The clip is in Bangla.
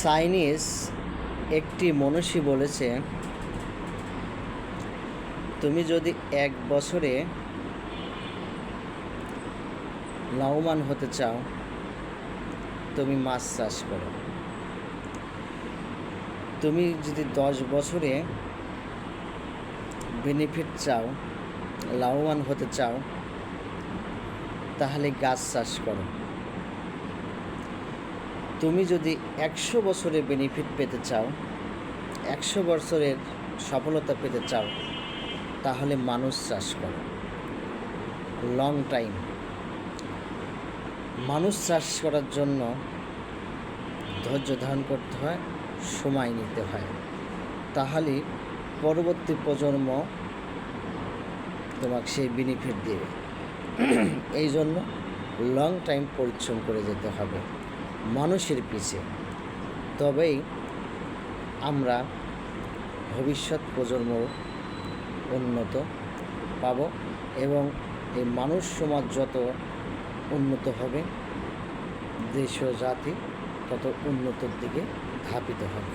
চাইনিজ একটি মনীষী বলেছে, তুমি যদি 1 বছরে লাভবান হতে চাও, তুমি মাছ চাষ করো। তুমি যদি 10 বছরে বেনিফিট চাও, লাভবান হতে চাও, তাহলে গাছ চাষ করো। তুমি যদি 100 বছরে বেনিফিট পেতে চাও, 100 বছরের সফলতা পেতে চাও, তাহলে মানুষ চাষ করো। লং টাইম মানুষ চাষ করার জন্য ধৈর্য ধারণ করতে হয়, সময় নিতে হয়, তাহলে পরবর্তী প্রজন্ম তোমাকে সেই বেনিফিট দেবে। এই জন্য লং টাইম পরিশ্রম করে যেতে হবে মানুষের পিছে, তবেই আমরা ভবিষ্যৎ প্রজন্ম উন্নত পাব এবং এই মানুষ সমাজ যত উন্নত হবে, দেশ ও জাতি তত উন্নতির দিকে ধাবিত হবে।